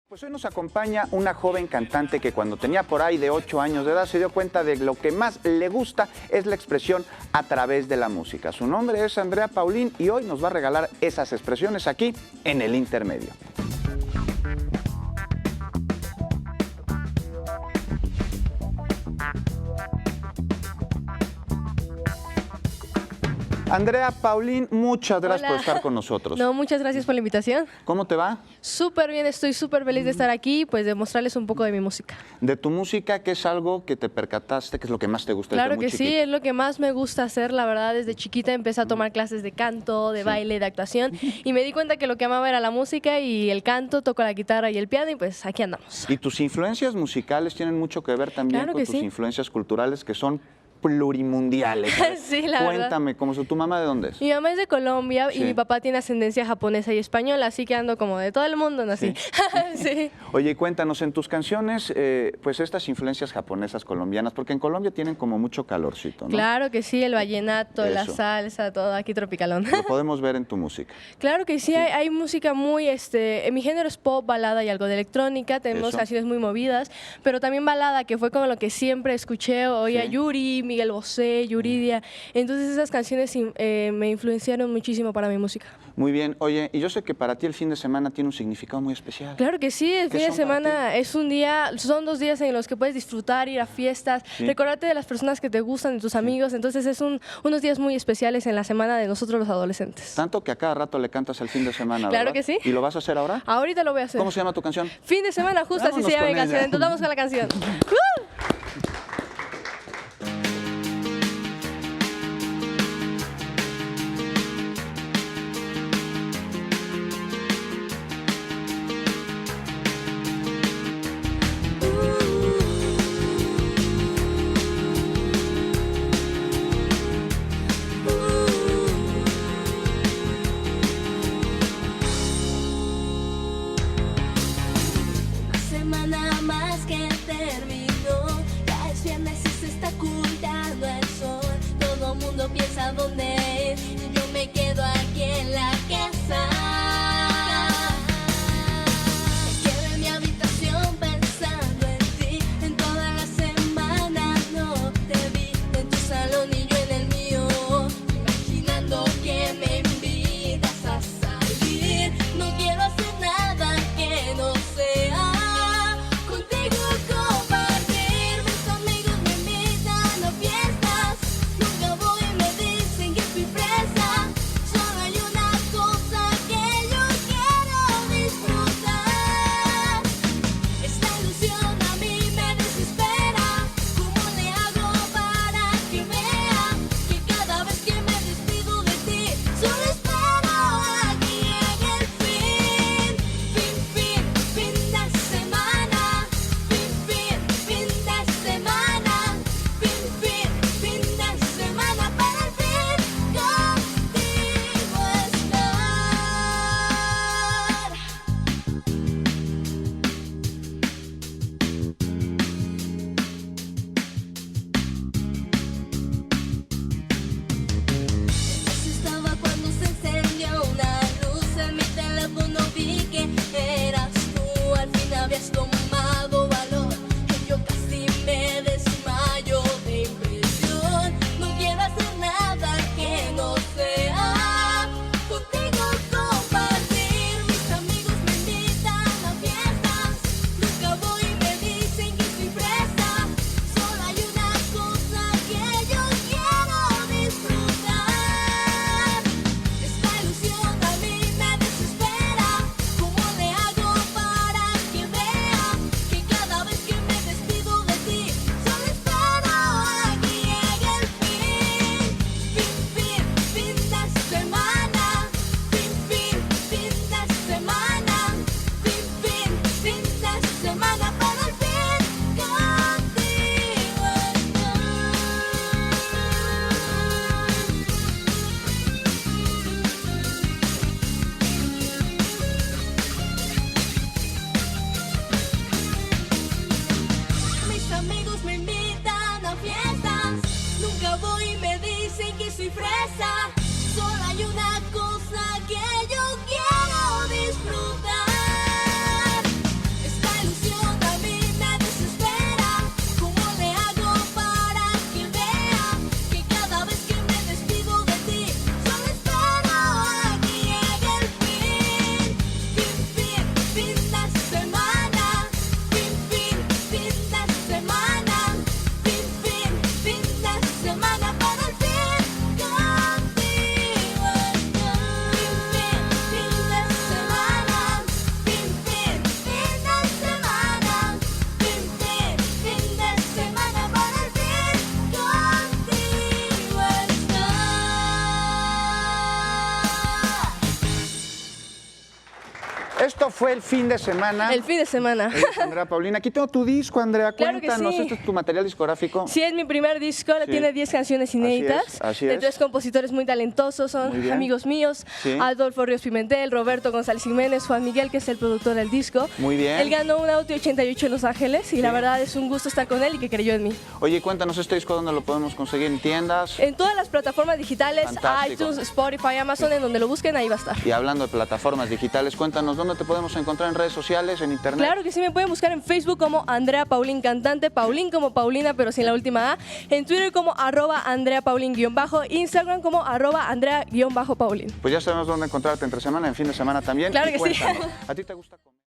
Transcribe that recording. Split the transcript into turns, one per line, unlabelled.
Pues hoy nos acompaña una joven cantante que cuando tenía por ahí de 8 años de edad se dio cuenta de lo que más le gusta es la expresión a través de la música. Su nombre es Andrea Paulín y hoy nos va a regalar esas expresiones aquí en El Intermedio. Andrea Paulín, muchas gracias por estar con nosotros.
No, muchas gracias por la invitación.
¿Cómo te va?
Súper bien, estoy súper feliz de estar aquí, pues de mostrarles un poco de mi música.
De tu música, ¿qué es algo que te percataste, que es lo que más te gusta?
Claro
desde muy
que sí,
chiquita?
es lo que más me gusta hacer, la verdad. Desde chiquita empecé a tomar clases de canto, de baile, de actuación, y me di cuenta que lo que amaba era la música y el canto, toco la guitarra y el piano, y pues aquí andamos.
Y tus influencias musicales tienen mucho que ver también
Claro
con
que
tus
sí.
influencias culturales que son plurimundiales. ¿Sabes?
Sí, la verdad.
Cuéntame, ¿tu mamá de dónde es?
Mi mamá es de Colombia
Sí.
y mi papá tiene ascendencia japonesa y española, así que ando como de todo el mundo, ¿no? Así. Sí.
Oye, y cuéntanos, en tus canciones, pues estas influencias japonesas, colombianas, porque en Colombia tienen como mucho calorcito, ¿no?
Claro que sí, el vallenato, la
Eso.
salsa, todo aquí tropicalón.
Lo podemos ver en tu música.
Claro que sí, hay música muy, en mi género es pop, balada y algo de electrónica, tenemos
Eso.
canciones muy movidas, pero también balada, que fue como lo que siempre escuché, oía
Sí.
Yuri, Miguel Bosé, Yuridia, entonces esas canciones me influenciaron muchísimo para mi música.
Muy bien. Oye, y yo sé que para ti el fin de semana tiene un significado muy especial.
Claro que sí, el
¿Qué
fin de
son para
semana es un día, son 2 días en los que puedes disfrutar, ir a fiestas,
Sí.
recordarte de las personas que te gustan, de tus amigos, entonces es unos días muy especiales en la semana de nosotros los adolescentes.
Tanto que a cada rato le cantas el fin de semana,
Claro
¿verdad?
que sí.
¿Y lo vas a hacer ahora?
Ahorita lo voy a hacer.
¿Cómo se llama tu canción?
Fin de semana, justo así
Vámonos
se llama mi
con
canción.
ella.
Entonces vamos con la canción.
Semana más que terminó, ya es viernes y se está ocultando el sol. Todo mundo piensa dónde es y yo me quedo aquí en la casa. Me quedo en mi habitación pensando en ti. En toda la semana no te vi en tu salón y yo en el mío, imaginando que me invitas a salir. No quiero hacer nada que no sea contigo compartir. Mis amigos me invitan a fiestas, nunca voy y me dicen que estoy
fue el fin de semana.
El fin de semana.
Ella es Andrea Paulín. Aquí tengo tu disco, Andrea.
Claro que
Cuéntanos,
sí.
¿este es tu material discográfico?
Sí, es mi primer disco,
Sí.
tiene 10 canciones inéditas,
así
de
es.
3 compositores muy talentosos,
Muy
son
bien.
amigos míos,
Sí.
Adolfo Ríos Pimentel, Roberto González Jiménez, Juan Miguel, que es el productor del disco.
Muy bien.
Él ganó un Audi 88 en Los Ángeles y la verdad es un gusto estar con él y que creyó en mí.
Oye, cuéntanos este disco, ¿dónde lo podemos conseguir? ¿En tiendas?
En todas las plataformas digitales,
Fantástico.
iTunes, Spotify, Amazon, en donde lo busquen, ahí va a estar.
Y hablando de plataformas digitales, cuéntanos, ¿dónde te podemos encontrar en redes sociales, en internet?
Claro que sí, me pueden buscar en Facebook como Andrea Paulín Cantante, Paulín como Paulina, pero sin la última A, en Twitter como @Andrea Paulín_, Instagram como @Andrea_Paulín.
Pues ya sabemos dónde encontrarte entre semana, en fin de semana también.
Claro
Y
que sí.
cuéntanos, ¿a ti te gusta comer?